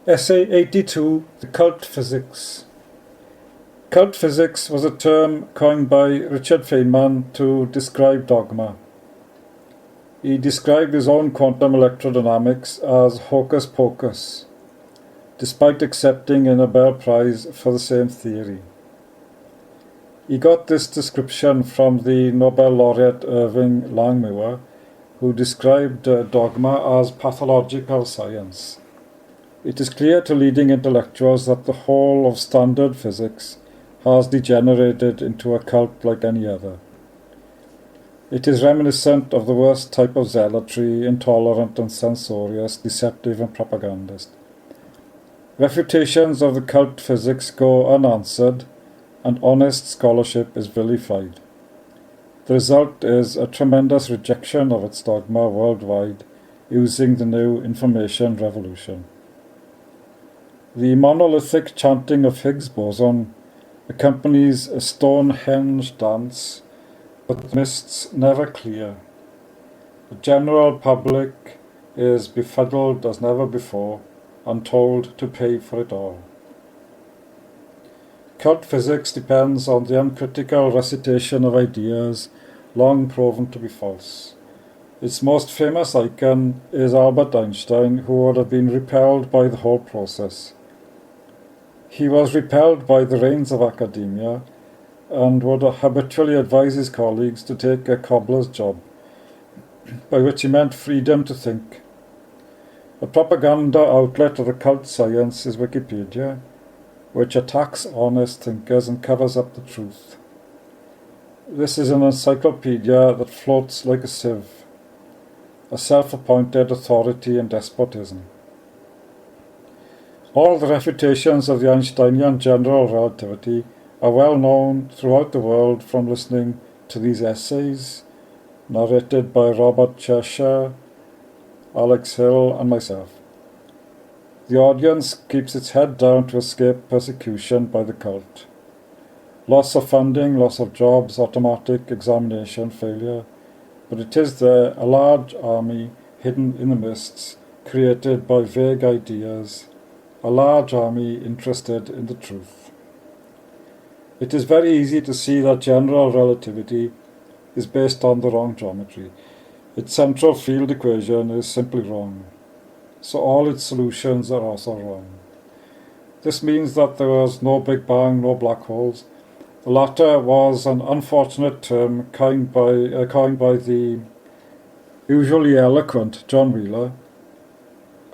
Essay 82, The Cult Physics. Cult physics was a term coined by Richard Feynman to describe dogma. He described his own quantum electrodynamics as hocus pocus, despite accepting a Nobel Prize for the same theory. He got this description from the Nobel laureate Irving Langmuir, who described dogma as pathological science. It is clear to leading intellectuals that the whole of standard physics has degenerated into a cult like any other. It is reminiscent of the worst type of zealotry, intolerant and censorious, deceptive and propagandist. Refutations of the cult physics go unanswered, and honest scholarship is vilified. The result is a tremendous rejection of its dogma worldwide, using the new information revolution. The monolithic chanting of Higgs boson accompanies a Stonehenge dance, but the mists never clear. The general public is befuddled as never before, and told to pay for it all. Cult physics depends on the uncritical recitation of ideas long proven to be false. Its most famous icon is Albert Einstein, who would have been repelled by the whole process. He was repelled by the reins of academia and would habitually advise his colleagues to take a cobbler's job, by which he meant freedom to think. The propaganda outlet of the cult science is Wikipedia, which attacks honest thinkers and covers up the truth. This is an encyclopedia that floats like a sieve, a self-appointed authority and despotism. All the refutations of the Einsteinian General Relativity are well known throughout the world from listening to these essays, narrated by Robert Cheshire, Alex Hill and myself. The audience keeps its head down to escape persecution by the cult. Loss of funding, loss of jobs, automatic examination failure, but it is there, a large army hidden in the mists, created by vague ideas, a large army interested in the truth. It is very easy to see that general relativity is based on the wrong geometry. Its central field equation is simply wrong, so all its solutions are also wrong. This means that there was no Big Bang, no black holes. The latter was an unfortunate term coined by the usually eloquent John Wheeler,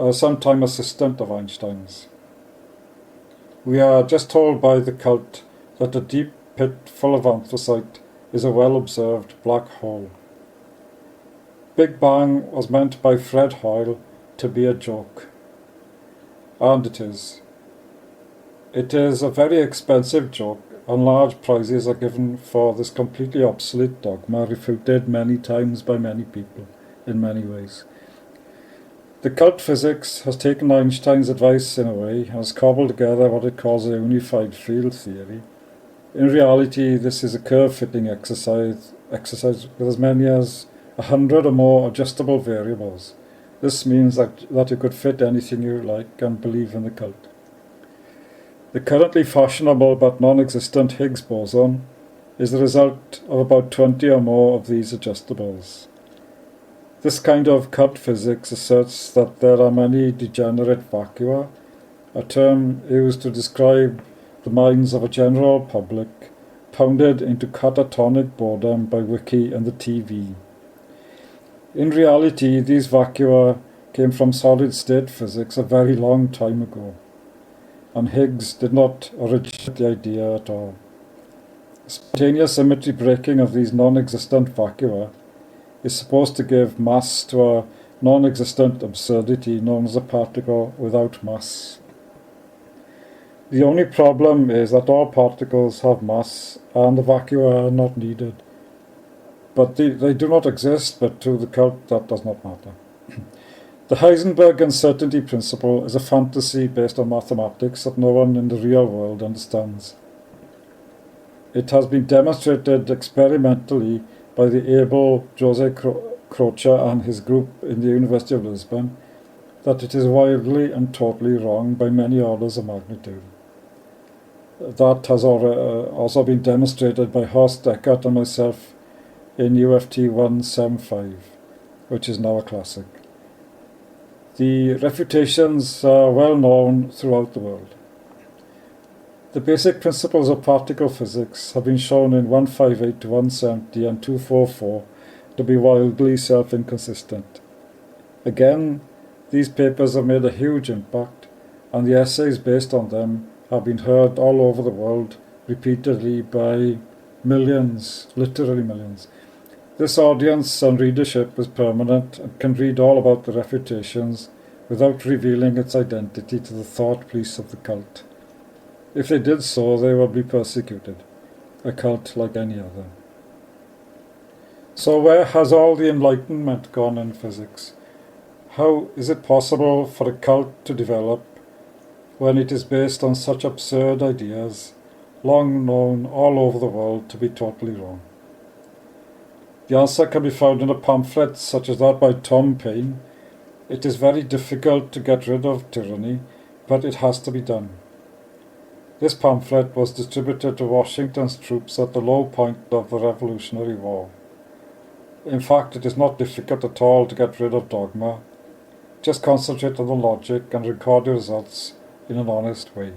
a sometime assistant of Einstein's. We are just told by the cult that a deep pit full of anthracite is a well-observed black hole. Big Bang was meant by Fred Hoyle to be a joke. And it is. It is a very expensive joke, and large prizes are given for this completely obsolete dogma, refuted many times by many people, in many ways. The cult physics has taken Einstein's advice in a way, and has cobbled together what it calls a unified field theory. In reality, this is a curve-fitting exercise with as many as 100 or more adjustable variables. This means that you could fit anything you like and believe in the cult. The currently fashionable but non-existent Higgs boson is the result of about 20 or more of these adjustables. This kind of cult physics asserts that there are many degenerate vacua, a term used to describe the minds of a general public, pounded into catatonic boredom by Wiki and the TV. In reality, these vacua came from solid-state physics a very long time ago, and Higgs did not originate the idea at all. The spontaneous symmetry breaking of these non-existent vacua is supposed to give mass to a non-existent absurdity known as a particle without mass. The only problem is that all particles have mass and the vacua are not needed. But they do not exist, but to the cult that does not matter. The Heisenberg uncertainty principle is a fantasy based on mathematics that no one in the real world understands. It has been demonstrated experimentally by the able Jose Croce and his group in the University of Lisbon, that it is wildly and totally wrong by many orders of magnitude. That has also been demonstrated by Horst Eckert and myself in UFT 175, which is now a classic. The refutations are well known throughout the world. The basic principles of particle physics have been shown in 158 to 170 and 244 to be wildly self-inconsistent. Again, these papers have made a huge impact, and the essays based on them have been heard all over the world repeatedly by millions, literally millions. This audience and readership is permanent and can read all about the refutations without revealing its identity to the thought police of the cult. If they did so, they would be persecuted, a cult like any other. So where has all the enlightenment gone in physics? How is it possible for a cult to develop when it is based on such absurd ideas, long known all over the world to be totally wrong? The answer can be found in a pamphlet such as that by Tom Paine. It is very difficult to get rid of tyranny, but it has to be done. This pamphlet was distributed to Washington's troops at the low point of the Revolutionary War. In fact, it is not difficult at all to get rid of dogma. Just concentrate on the logic and record your results in an honest way.